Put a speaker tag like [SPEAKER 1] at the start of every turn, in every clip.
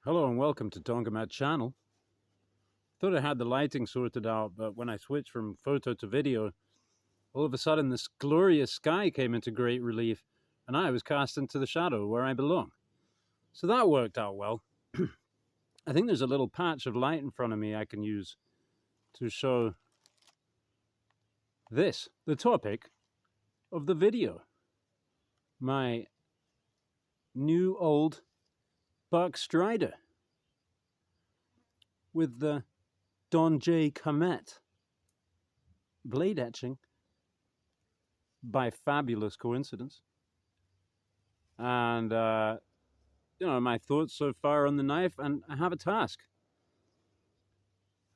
[SPEAKER 1] Hello and welcome to Tongamat channel. Thought I had the lighting sorted out, but when I switched from photo to video, all of a sudden this glorious sky came into great relief and I was cast into the shadow where I belong. So that worked out well. I think there's a little patch of light in front of me I can use to show this, the topic of the video. My new old buck strider with the Don J. Comet blade etching by fabulous coincidence. And my thoughts so far on the knife, and I have a task.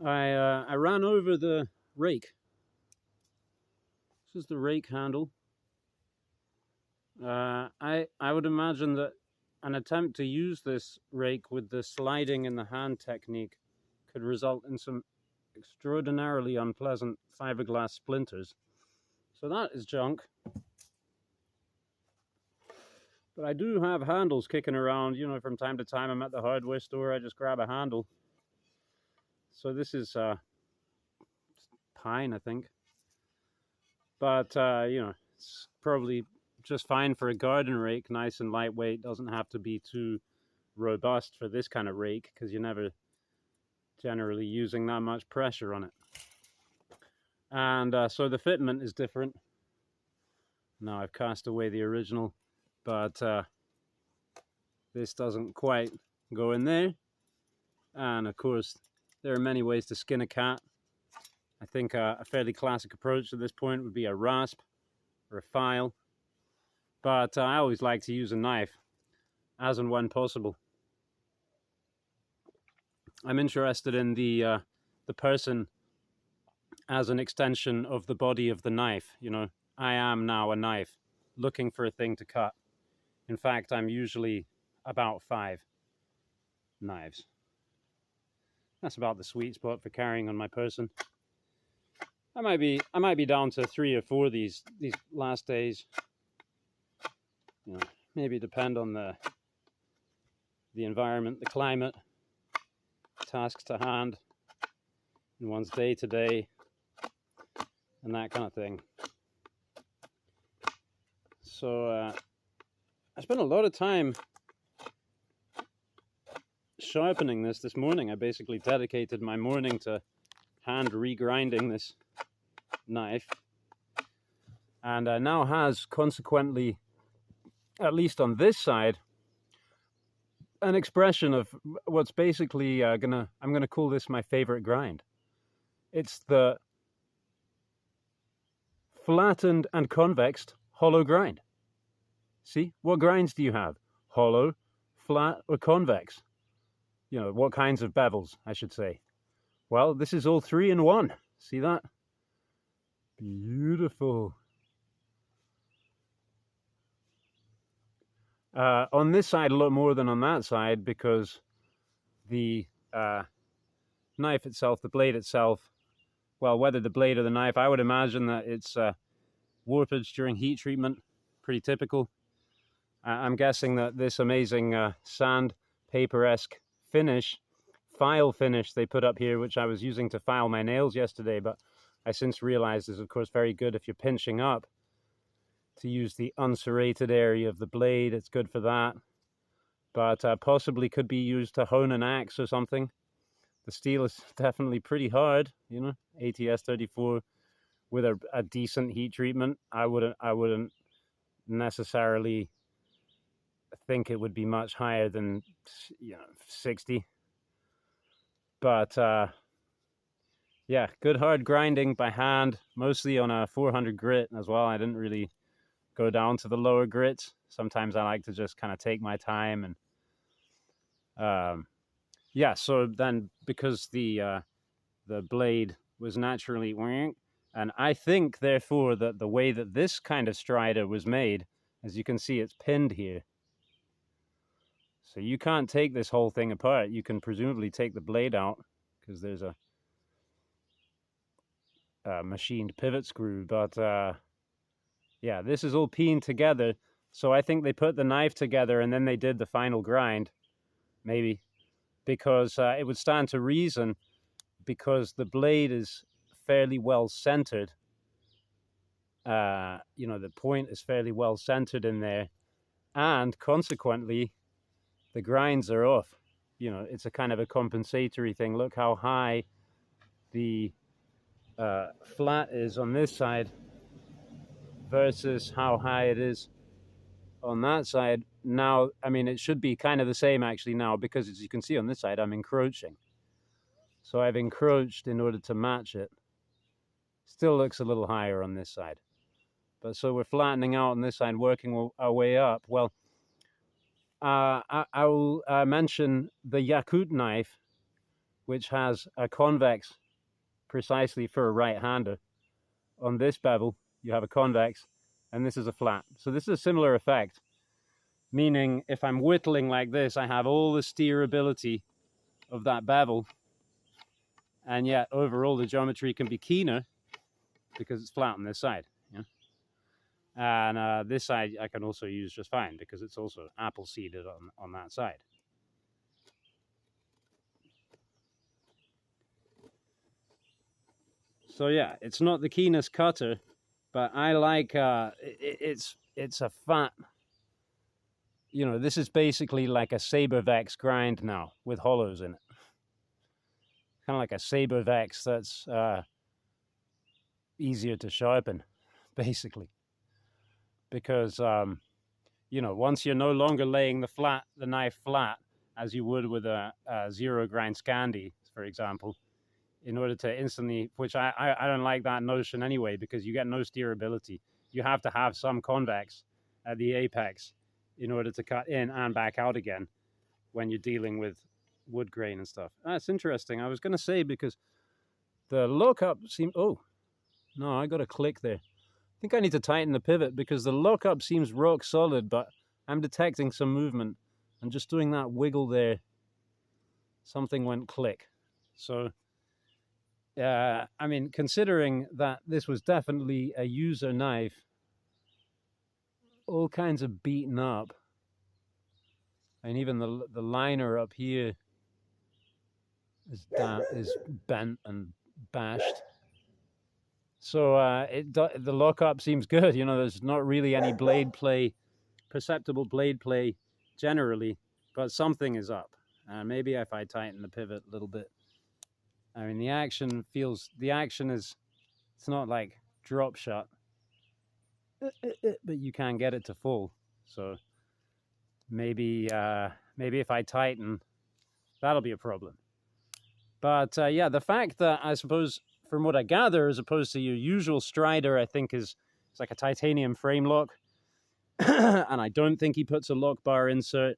[SPEAKER 1] I ran over the rake. This is the rake handle. I would imagine that an attempt to use this rake with the sliding in the hand technique could result in some extraordinarily unpleasant fiberglass splinters. So that is junk. But I do have handles kicking around, from time to time. I'm at the hardware store, I just grab a handle. So this is pine, I think. But, it's probably just fine for a garden rake, nice and lightweight. Doesn't have to be too robust for this kind of rake because you're never generally using that much pressure on it. And so the fitment is different. Now I've cast away the original, but this doesn't quite go in there. And of course, there are many ways to skin a cat. I think a fairly classic approach at this point would be a rasp or a file. But I always like to use a knife, as and when possible. I'm interested in the person as an extension of the body of the knife. I am now a knife, looking for a thing to cut. In fact, I'm usually about 5 knives. That's about the sweet spot for carrying on my person. I might be down to 3 or 4 these last days. Maybe depend on the environment, the climate, tasks to hand, and one's day to day, and that kind of thing. So I spent a lot of time sharpening this morning. I basically dedicated my morning to hand regrinding this knife, and now has consequently, at least on this side, an expression of what's basically I'm gonna call this my favorite grind. It's the flattened and convexed hollow grind. See, what grinds do you have? Hollow, flat, or convex? What kinds of bevels, I should say. Well, this is all 3 in 1. See that? Beautiful. On this side a lot more than on that side, because the knife itself, the blade itself, well, whether the blade or the knife, I would imagine that it's warpage during heat treatment, pretty typical. I'm guessing that this amazing sandpaper-esque finish, file finish they put up here, which I was using to file my nails yesterday, but I since realized is of course very good if you're pinching up, to use the unserrated area of the blade. It's good for that, but possibly could be used to hone an axe or something. The steel is definitely pretty hard, ATS 34 with a decent heat treatment. I wouldn't necessarily think it would be much higher than 60, but yeah, good hard grinding by hand, mostly on a 400 grit as well. I didn't really go down to the lower grits. Sometimes I like to just kind of take my time, and yeah. So then, because the blade was naturally, and I think therefore that the way that this kind of strider was made, as you can see, it's pinned here. So you can't take this whole thing apart. You can presumably take the blade out because there's a machined pivot screw, but yeah, this is all pinned together. So I think they put the knife together and then they did the final grind, maybe. because it would stand to reason, because the blade is fairly well centered. The point is fairly well centered in there, and consequently, the grinds are off. It's a kind of a compensatory thing. Look how high the flat is on this side versus how high it is on that side. Now, I mean, it should be kind of the same actually now, because as you can see on this side, I'm encroaching. So I've encroached in order to match it. Still looks a little higher on this side. But so we're flattening out on this side, working our way up. Well, I will mention the Yakut knife, which has a convex precisely for a right-hander. On this bevel, you have a convex, and this is a flat. So this is a similar effect, meaning if I'm whittling like this, I have all the steerability of that bevel, and yet overall the geometry can be keener because it's flat on this side. And this side I can also use just fine because it's also apple seeded on that side. So yeah, it's not the keenest cutter, but I like it's a fat. This is basically like a Sabervex grind now with hollows in it. Kind of like a Sabervex that's easier to sharpen, basically. Because, once you're no longer laying the knife flat, as you would with a zero grind Scandi, for example, in order to instantly, which I don't like that notion anyway, because you get no steerability. You have to have some convex at the apex in order to cut in and back out again when you're dealing with wood grain and stuff. That's interesting. I was going to say, because the lockup seemed, oh, no, I got a click there. I think I need to tighten the pivot because the lockup seems rock solid, but I'm detecting some movement. And just doing that wiggle there, something went click. So, I mean, considering that this was definitely a user knife, all kinds of beaten up, and even the liner up here is bent and bashed. So the lockup seems good. There's not really any perceptible blade play generally, but something is up. Maybe if I tighten the pivot a little bit. I mean, the action is, it's not like drop shot, but you can get it to full. So maybe if I tighten, that'll be a problem. But yeah, the fact that, I suppose, from what I gather, as opposed to your usual Strider, I think it's like a titanium frame lock. And I don't think he puts a lock bar insert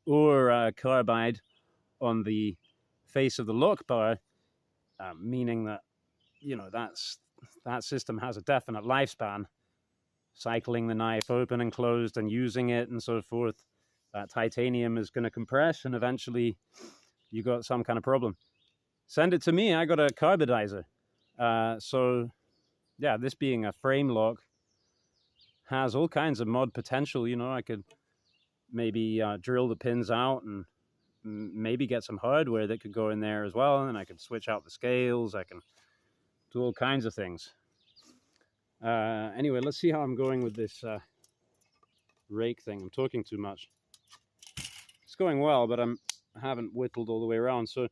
[SPEAKER 1] or carbide on the face of the lock bar, meaning that, that system has a definite lifespan. Cycling the knife open and closed and using it and so forth, that titanium is going to compress, and eventually you got some kind of problem. Send it to me. I got a carbonizer. So, yeah, this being a frame lock has all kinds of mod potential. I could maybe drill the pins out and maybe get some hardware that could go in there as well. And I could switch out the scales. I can do all kinds of things. Anyway, let's see how I'm going with this rake thing. I'm talking too much. It's going well, but I haven't whittled all the way around. So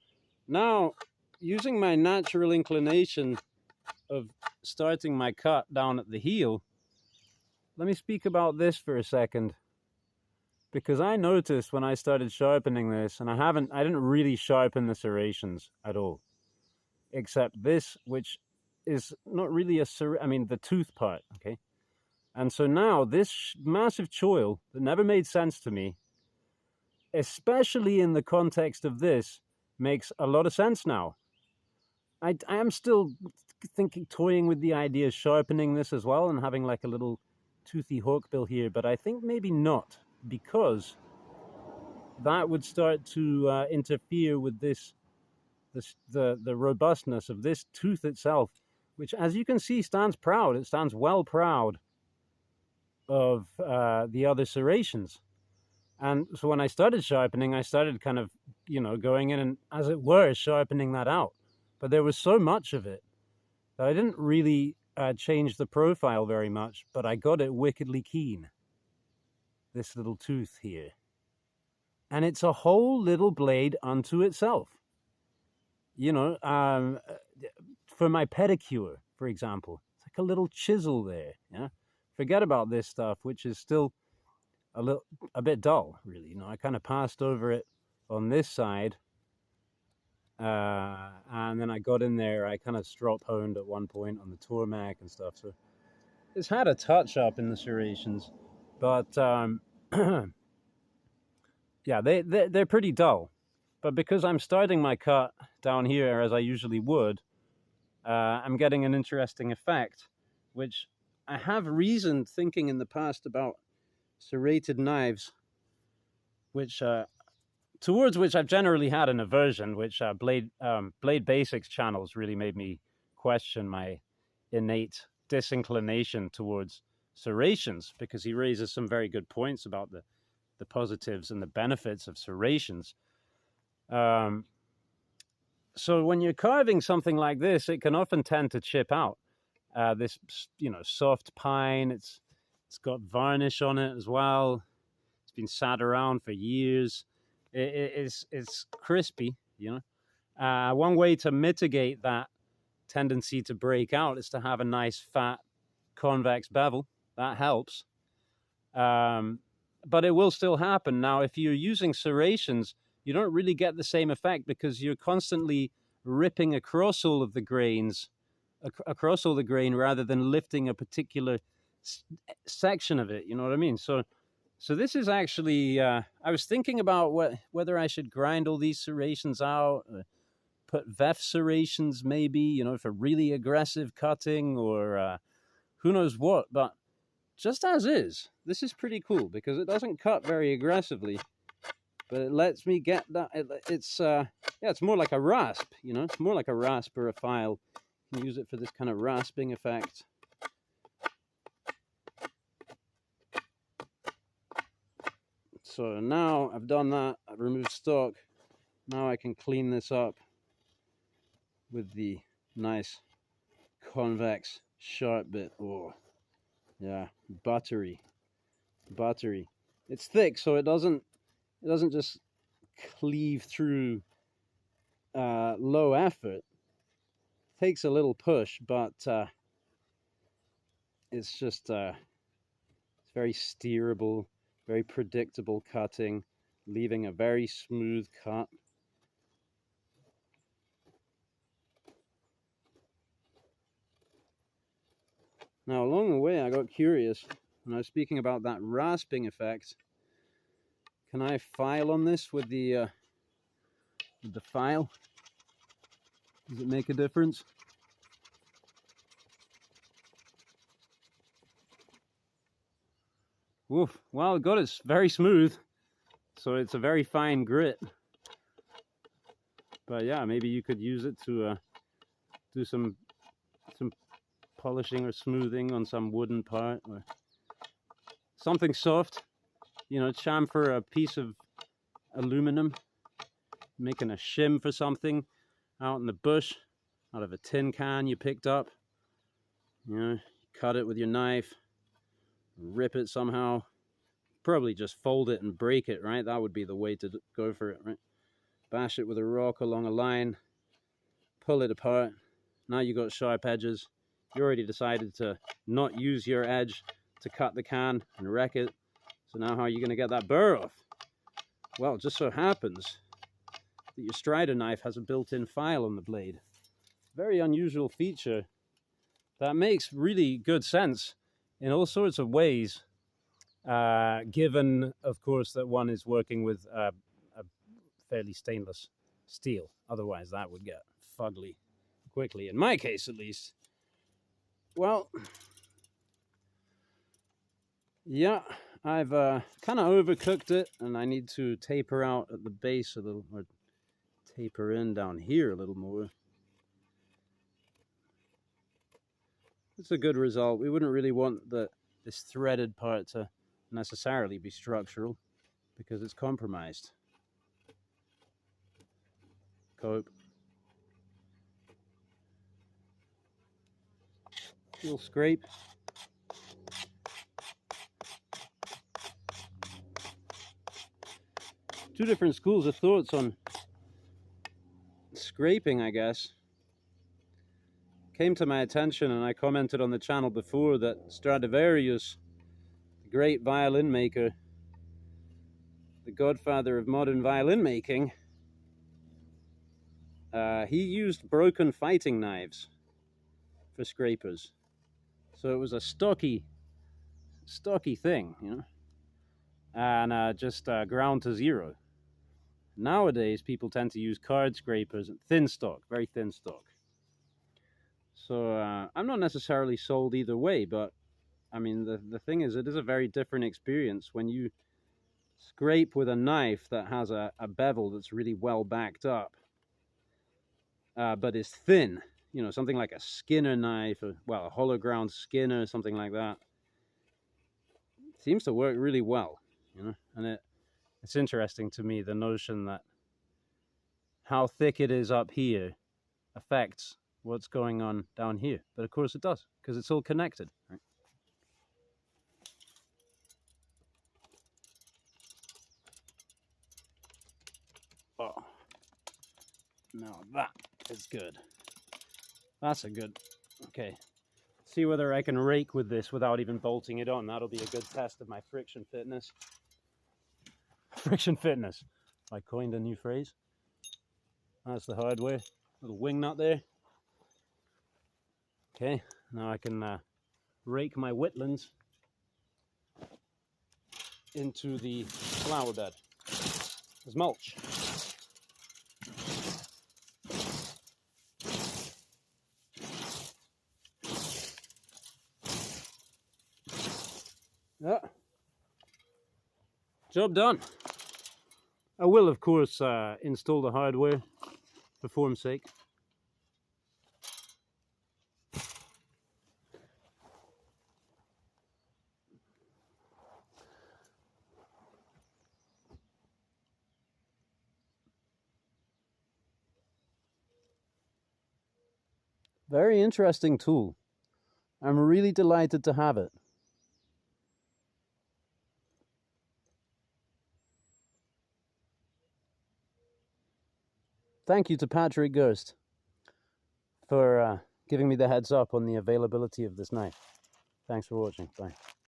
[SPEAKER 1] now, using my natural inclination of starting my cut down at the heel, let me speak about this for a second. Because I noticed when I started sharpening this, and I didn't really sharpen the serrations at all. Except this, which is not really the tooth part, okay? And so now this massive choil that never made sense to me, especially in the context of this, makes a lot of sense now. I am still toying with the idea of sharpening this as well and having like a little toothy hawkbill here, but I think maybe not, because that would start to interfere with the robustness of this tooth itself, which, as you can see, stands proud. It stands well proud of the other serrations. And so when I started sharpening, I started kind of going in and, as it were, sharpening that out. But there was so much of it that I didn't really change the profile very much, but I got it wickedly keen, this little tooth here. And it's a whole little blade unto itself. For my pedicure, for example, it's like a little chisel there. Yeah, forget about this stuff, which is still a bit dull, really. I kind of passed over it on this side, and then I got in there. I kind of strop honed at one point on the Tormac and stuff. So it's had a touch up in the serrations, but yeah, they're pretty dull. But because I'm starting my cut down here as I usually would, I'm getting an interesting effect, which I have reasoned thinking in the past about serrated knives, which towards which I've generally had an aversion, which Blade Basics channels really made me question my innate disinclination towards serrations, because he raises some very good points about the positives and the benefits of serrations. So when you're carving something like this, it can often tend to chip out. This, soft pine, it's got varnish on it as well. It's been sat around for years. It's crispy, One way to mitigate that tendency to break out is to have a nice fat convex bevel. That helps. But it will still happen. Now, if you're using serrations, you don't really get the same effect because you're constantly ripping across all of the grains, across all the grain, rather than lifting a particular section of it. You know what I mean? So this is actually, I was thinking about whether I should grind all these serrations out, put VEF serrations maybe, for really aggressive cutting, or who knows what. But just as is, this is pretty cool because it doesn't cut very aggressively, but it lets me get that. It's more like a rasp, It's more like a rasp or a file. You can use it for this kind of rasping effect. So now I've done that, I've removed stock. Now I can clean this up with the nice convex sharp bit. Oh, yeah, buttery. It's thick, so it doesn't just cleave through low effort. It takes a little push, but it's just it's very steerable, very predictable cutting, leaving a very smooth cut. Now, along the way, I got curious when I was speaking about that rasping effect. Can I file on this with the file? Does it make a difference? Woof. Well, God, it's very smooth, so it's a very fine grit. But yeah, maybe you could use it to do some polishing or smoothing on some wooden part or something soft. Chamfer a piece of aluminum, making a shim for something out in the bush, out of a tin can you picked up. Cut it with your knife, rip it somehow. Probably just fold it and break it, right? That would be the way to go for it, right? Bash it with a rock along a line, pull it apart. Now you got sharp edges. You already decided to not use your edge to cut the can and wreck it. So now how are you going to get that burr off? Well, it just so happens that your Strider knife has a built-in file on the blade. Very unusual feature that makes really good sense in all sorts of ways, given, of course, that one is working with a fairly stainless steel. Otherwise, that would get fugly quickly, in my case at least. Well, yeah, I've kind of overcooked it, and I need to taper out at the base a little, or taper in down here a little more. It's a good result. We wouldn't really want this threaded part to necessarily be structural because it's compromised. hope. Little scrape. Two different schools of thoughts on scraping, I guess. Came to my attention, and I commented on the channel before, that Stradivarius, the great violin maker, the godfather of modern violin making, he used broken fighting knives for scrapers. So it was a stocky thing, you know, and just ground to zero. Nowadays, people tend to use card scrapers and thin stock, very thin stock. So I'm not necessarily sold either way, but I mean, the thing is, it is a very different experience when you scrape with a knife that has a bevel that's really well backed up, but is thin, you know, something like a Skinner knife, or, well, a hollow ground Skinner, something like that. It seems to work really well, you know, and it's interesting to me, the notion that how thick it is up here affects what's going on down here. But of course it does, because it's all connected, right? Oh, now that is good. That's a good, okay. See whether I can rake with this without even bolting it on. That'll be a good test of my friction fitness. Friction fitness. I coined a new phrase. That's the hardware. Little wing nut there. Okay, now I can rake my whitlands into the flower bed as mulch. Yeah, job done. I will, of course, install the hardware for form's sake. Very interesting tool. I'm really delighted to have it. Thank you to Patrick Gerst for giving me the heads up on the availability of this knife. Thanks for watching. Bye.